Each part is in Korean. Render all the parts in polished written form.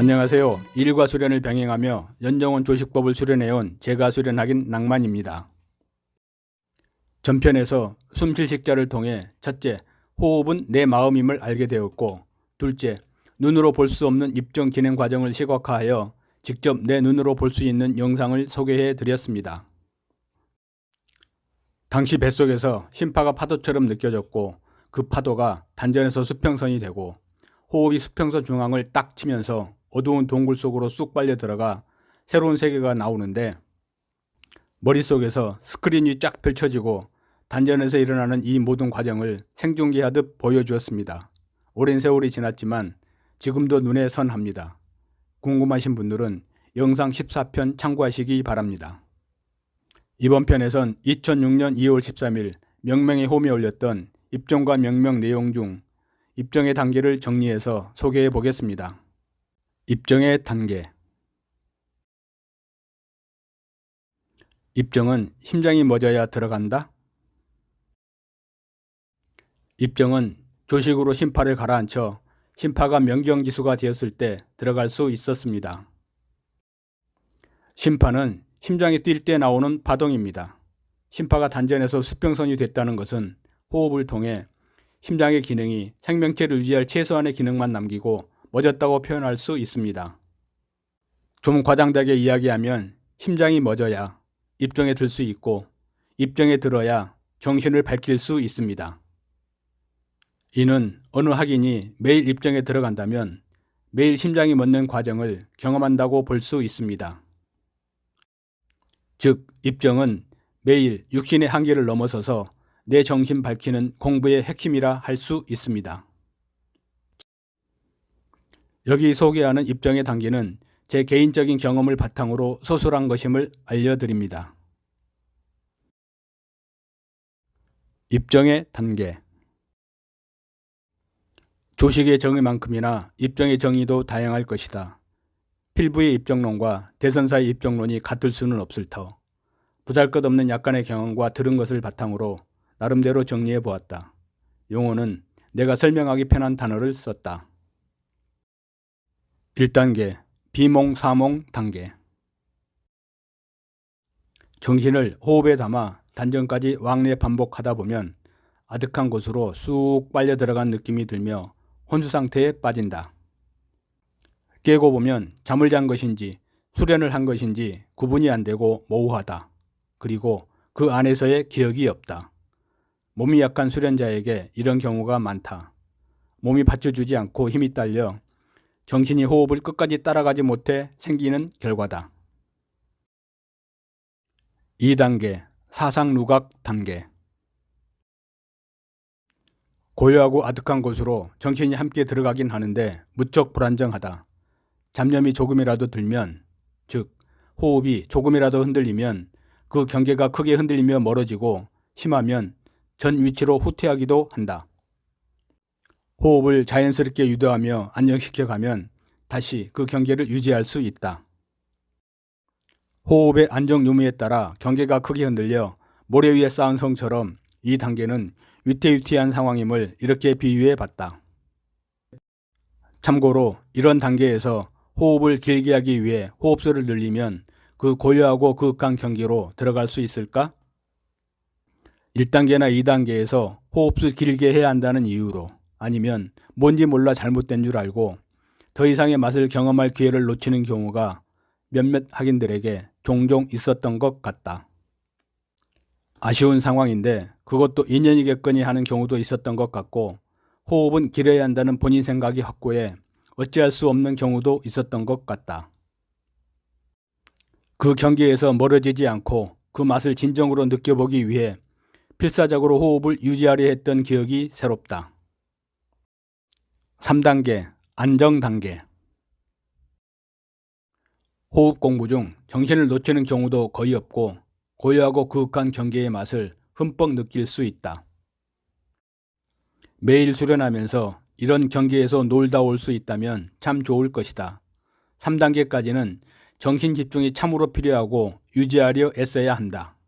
안녕하세요. 일과 수련을 병행하며 연정원 조식법을 수련해온 제가 수련하긴 낭만입니다. 전편에서 숨쉴 식자를 통해 첫째, 호흡은 내 마음임을 알게 되었고, 둘째, 눈으로 볼 수 없는 입정 진행 과정을 시각화하여 직접 내 눈으로 볼 수 있는 영상을 소개해 드렸습니다. 당시 뱃속에서 심파가 파도처럼 느껴졌고, 그 파도가 단전에서 수평선이 되고 호흡이 수평선 중앙을 딱 치면서 어두운 동굴 속으로 쑥 빨려 들어가 새로운 세계가 나오는데, 머릿속에서 스크린이 쫙 펼쳐지고 단전에서 일어나는 이 모든 과정을 생중계하듯 보여주었습니다. 오랜 세월이 지났지만 지금도 눈에 선합니다. 궁금하신 분들은 영상 14편 참고하시기 바랍니다. 이번 편에선 2006년 2월 13일 명명의 홈에 올렸던 입정과 명명 내용 중 입정의 단계를 정리해서 소개해 보겠습니다. 입정의 단계. 입정은 심장이 멎어야 들어간다. 입정은 조식으로 심파를 가라앉혀 심파가 명경지수가 되었을 때 들어갈 수 있었습니다. 심파는 심장이 뛸 때 나오는 파동입니다. 심파가 단전에서 수평선이 됐다는 것은 호흡을 통해 심장의 기능이 생명체를 유지할 최소한의 기능만 남기고 멎었다고 표현할 수 있습니다. 좀 과장되게 이야기하면 심장이 멎어야 입정에 들 수 있고 입정에 들어야 정신을 밝힐 수 있습니다. 이는 어느 학인이 매일 입정에 들어간다면 매일 심장이 멎는 과정을 경험한다고 볼 수 있습니다. 즉, 입정은 매일 육신의 한계를 넘어서서 내 정신 밝히는 공부의 핵심이라 할 수 있습니다. 여기 소개하는 입정의 단계는 제 개인적인 경험을 바탕으로 소술한 것임을 알려드립니다. 입정의 단계. 조식의 정의만큼이나 입정의 정의도 다양할 것이다. 필부의 입정론과 대선사의 입정론이 같을 수는 없을 터 보잘것없는 약간의 경험과 들은 것을 바탕으로 나름대로 정리해 보았다. 용어는 내가 설명하기 편한 단어를 썼다. 1단계 비몽사몽 단계. 정신을 호흡에 담아 단전까지 왕래 반복하다 보면 아득한 곳으로 쑥 빨려 들어간 느낌이 들며 혼수 상태에 빠진다. 깨고 보면 잠을 잔 것인지 수련을 한 것인지 구분이 안 되고 모호하다. 그리고 그 안에서의 기억이 없다. 몸이 약한 수련자에게 이런 경우가 많다. 몸이 받쳐주지 않고 힘이 딸려 정신이 호흡을 끝까지 따라가지 못해 생기는 결과다. 2단계 사상누각 단계. 고요하고 아득한 곳으로 정신이 함께 들어가긴 하는데 무척 불안정하다. 잡념이 조금이라도 들면, 즉 호흡이 조금이라도 흔들리면 그 경계가 크게 흔들리며 멀어지고 심하면 전 위치로 후퇴하기도 한다. 호흡을 자연스럽게 유도하며 안정시켜가면 다시 그 경계를 유지할 수 있다. 호흡의 안정 유무에 따라 경계가 크게 흔들려 모래 위에 쌓은 성처럼 이 단계는 위태위태한 상황임을 이렇게 비유해 봤다. 참고로 이런 단계에서 호흡을 길게 하기 위해 호흡수를 늘리면 그 고요하고 그윽한 경계로 들어갈 수 있을까? 1단계나 2단계에서 호흡수 길게 해야 한다는 이유로, 아니면 뭔지 몰라 잘못된 줄 알고 더 이상의 맛을 경험할 기회를 놓치는 경우가 몇몇 학인들에게 종종 있었던 것 같다. 아쉬운 상황인데 그것도 인연이겠거니 하는 경우도 있었던 것 같고, 호흡은 길어야 한다는 본인 생각이 확고해 어찌할 수 없는 경우도 있었던 것 같다. 그 경계에서 멀어지지 않고 그 맛을 진정으로 느껴보기 위해 필사적으로 호흡을 유지하려 했던 기억이 새롭다. 3단계 안정 단계. 호흡 공부 중 정신을 놓치는 경우도 거의 없고 고요하고 그윽한 경계의 맛을 흠뻑 느낄 수 있다. 매일 수련하면서 이런 경계에서 놀다 올 수 있다면 참 좋을 것이다. 3단계까지는 정신 집중이 참으로 필요하고 유지하려 애써야 한다.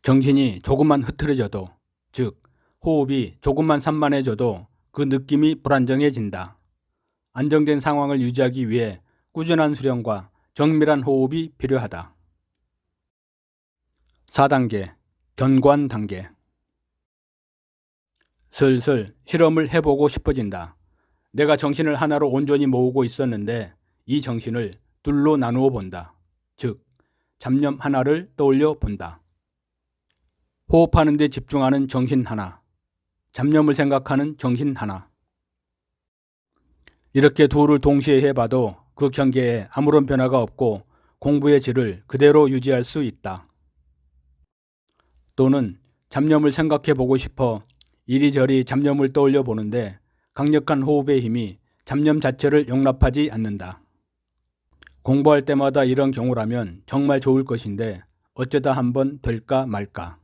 정신이 조금만 흐트러져도, 즉 호흡이 조금만 산만해져도 그 느낌이 불안정해진다. 안정된 상황을 유지하기 위해 꾸준한 수련과 정밀한 호흡이 필요하다. 4단계 견관 단계. 슬슬 실험을 해보고 싶어진다. 내가 정신을 하나로 온전히 모으고 있었는데 이 정신을 둘로 나누어 본다. 즉, 잡념 하나를 떠올려 본다. 호흡하는 데 집중하는 정신 하나, 잡념을 생각하는 정신 하나. 이렇게 둘을 동시에 해봐도 그 경계에 아무런 변화가 없고 공부의 질을 그대로 유지할 수 있다. 또는 잡념을 생각해 보고 싶어 이리저리 잡념을 떠올려 보는데 강력한 호흡의 힘이 잡념 자체를 용납하지 않는다. 공부할 때마다 이런 경우라면 정말 좋을 것인데 어쩌다 한번 될까 말까.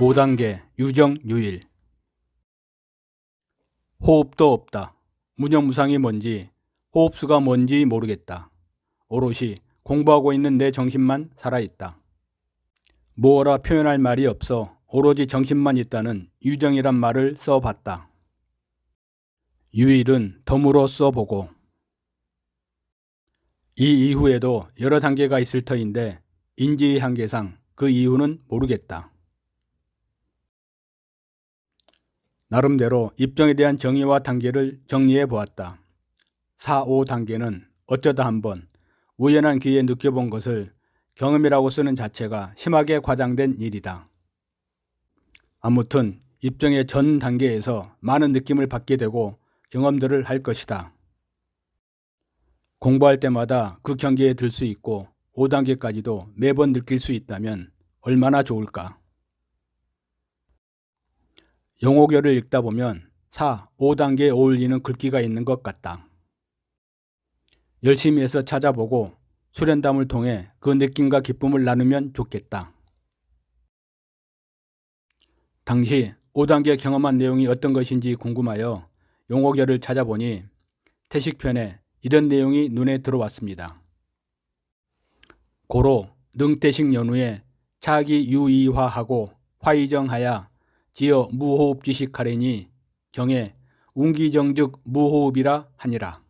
5단계 유정유일. 호흡도 없다. 무념무상이 뭔지, 호흡수가 뭔지 모르겠다. 오롯이 공부하고 있는 내 정신만 살아있다. 뭐라 표현할 말이 없어 오로지 정신만 있다는 유정이란 말을 써봤다. 유일은 덤으로 써보고. 이 이후에도 여러 단계가 있을 터인데 인지의 한계상 그 이유는 모르겠다. 나름대로 입정에 대한 정의와 단계를 정리해 보았다. 4, 5단계는 어쩌다 한번 우연한 기회에 느껴본 것을 경험이라고 쓰는 자체가 심하게 과장된 일이다. 아무튼 입정의 전 단계에서 많은 느낌을 받게 되고 경험들을 할 것이다. 공부할 때마다 그 경계에 들 수 있고 5단계까지도 매번 느낄 수 있다면 얼마나 좋을까. 용어결을 읽다 보면 4, 5단계에 어울리는 글귀가 있는 것 같다. 열심히 해서 찾아보고 수련담을 통해 그 느낌과 기쁨을 나누면 좋겠다. 당시 5단계 경험한 내용이 어떤 것인지 궁금하여 용어결을 찾아보니 태식편에 이런 내용이 눈에 들어왔습니다. 고로 능태식 연후에 차기 유이화하고 화이정하야 지어 무호흡지식하래니 경에 운기정즉 무호흡이라 하니라.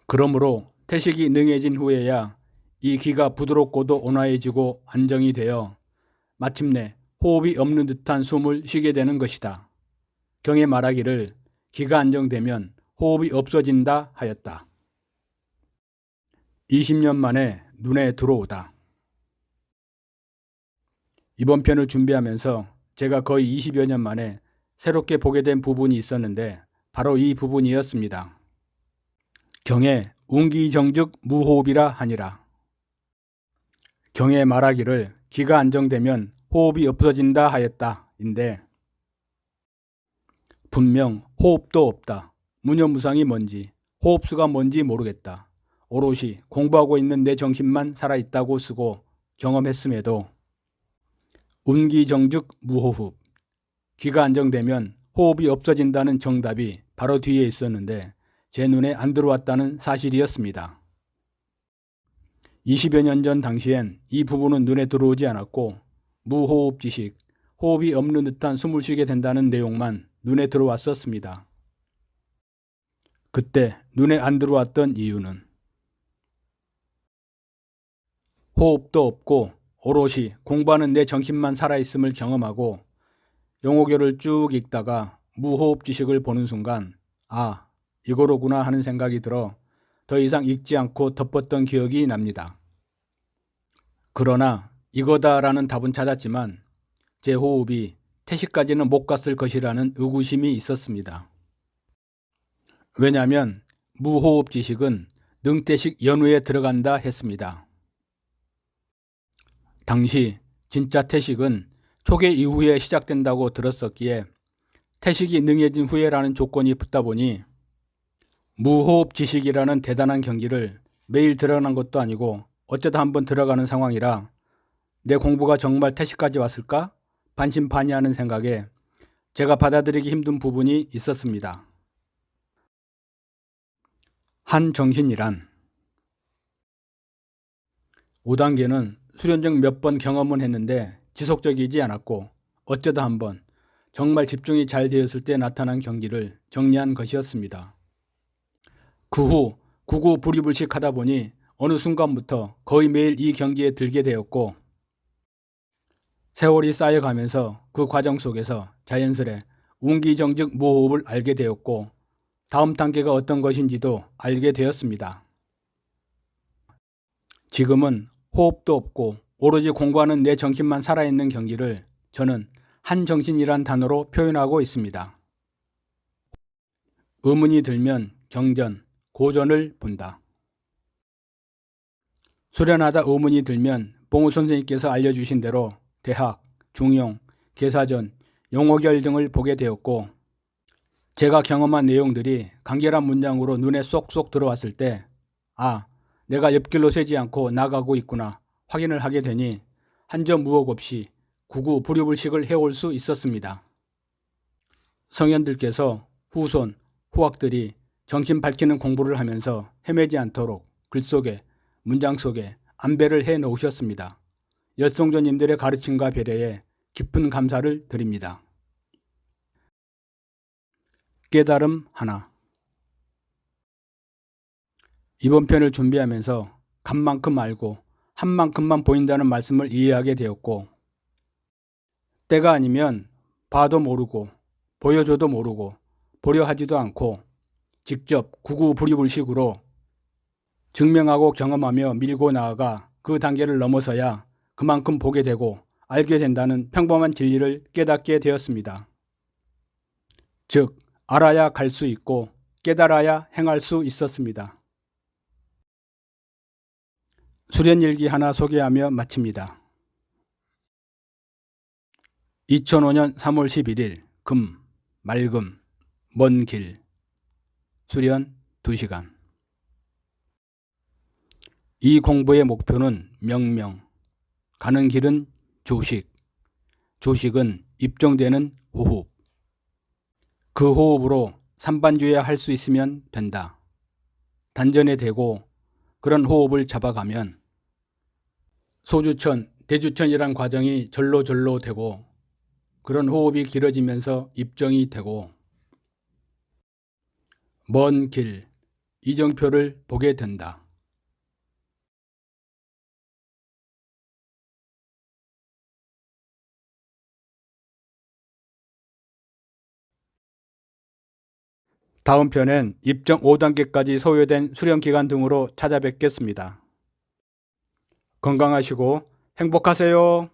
그러므로 태식이 능해진 후에야 이 기가 부드럽고도 온화해지고 안정이 되어 마침내 호흡이 없는 듯한 숨을 쉬게 되는 것이다. 경에 말하기를 기가 안정되면 호흡이 없어진다 하였다. 20년 만에 눈에 들어오다. 이번 편을 준비하면서 제가 거의 20여 년 만에 새롭게 보게 된 부분이 있었는데 바로 이 부분이었습니다. 경에 운기정즉 무호흡이라 하니라. 경에 말하기를 기가 안정되면 호흡이 없어진다 하였다 인데 분명 호흡도 없다. 무념무상이 뭔지 호흡수가 뭔지 모르겠다. 오롯이 공부하고 있는 내 정신만 살아있다고 쓰고 경험했음에도 운기정즉 무호흡, 기가 안정되면 호흡이 없어진다는 정답이 바로 뒤에 있었는데 제 눈에 안 들어왔다는 사실이었습니다. 20여 년 전 당시엔 이 부분은 눈에 들어오지 않았고 무호흡 지식, 호흡이 없는 듯한 숨을 쉬게 된다는 내용만 눈에 들어왔었습니다. 그때 눈에 안 들어왔던 이유는 호흡도 없고 오롯이 공부하는 내 정신만 살아있음을 경험하고 용어결을 쭉 읽다가 무호흡 지식을 보는 순간 아, 이거로구나 하는 생각이 들어 더 이상 읽지 않고 덮었던 기억이 납니다. 그러나 이거다라는 답은 찾았지만 제 호흡이 태식까지는 못 갔을 것이라는 의구심이 있었습니다. 왜냐하면 무호흡 지식은 능태식 연후에 들어간다 했습니다. 당시 진짜 태식은 초계 이후에 시작된다고 들었었기에 태식이 능해진 후에라는 조건이 붙다 보니 무호흡 지식이라는 대단한 경기를 매일 들어가는 것도 아니고 어쩌다 한번 들어가는 상황이라 내 공부가 정말 태식까지 왔을까? 반신반의하는 생각에 제가 받아들이기 힘든 부분이 있었습니다. 한 정신이란 5단계는 수련 중 몇 번 경험은 했는데 지속적이지 않았고 어쩌다 한번 정말 집중이 잘 되었을 때 나타난 경기를 정리한 것이었습니다. 그 후 구구 부리불식 하다 보니 어느 순간부터 거의 매일 이 경기에 들게 되었고 세월이 쌓여가면서 그 과정 속에서 자연스레 운기정즉 무호흡을 알게 되었고 다음 단계가 어떤 것인지도 알게 되었습니다. 지금은 호흡도 없고 오로지 공부하는 내 정신만 살아있는 경기를 저는 한정신이란 단어로 표현하고 있습니다. 의문이 들면 경전, 고전을 본다. 수련하다 의문이 들면 봉우 선생님께서 알려주신 대로 대학, 중용, 계사전, 용어결 등을 보게 되었고 제가 경험한 내용들이 간결한 문장으로 눈에 쏙쏙 들어왔을 때 내가 옆길로 새지 않고 나가고 있구나 확인을 하게 되니 한 점 무혹 없이 구구 불유불식을 해올 수 있었습니다. 성현들께서 후손, 후학들이 정신 밝히는 공부를 하면서 헤매지 않도록 글 속에, 문장 속에 안배를 해 놓으셨습니다. 열성조님들의 가르침과 배려에 깊은 감사를 드립니다. 깨달음 하나. 이번 편을 준비하면서 간 만큼 알고 한 만큼만 보인다는 말씀을 이해하게 되었고 때가 아니면 봐도 모르고 보여줘도 모르고 보려 하지도 않고 직접 구구부리불식으로 증명하고 경험하며 밀고 나아가 그 단계를 넘어서야 그만큼 보게 되고 알게 된다는 평범한 진리를 깨닫게 되었습니다. 즉 알아야 갈 수 있고 깨달아야 행할 수 있었습니다. 수련일기 하나 소개하며 마칩니다. 2005년 3월 11일 금, 맑음, 먼 길, 수련 2시간. 이 공부의 목표는 명명, 가는 길은 조식, 조식은 입정되는 호흡. 그 호흡으로 삼반주야 할 수 있으면 된다. 단전에 대고 그런 호흡을 잡아가면 소주천, 대주천이란 과정이 절로 되고 그런 호흡이 길어지면서 입정이 되고 먼 길, 이정표를 보게 된다. 다음 편엔 입정 5단계까지 소요된 수련기간 등으로 찾아뵙겠습니다. 건강하시고 행복하세요.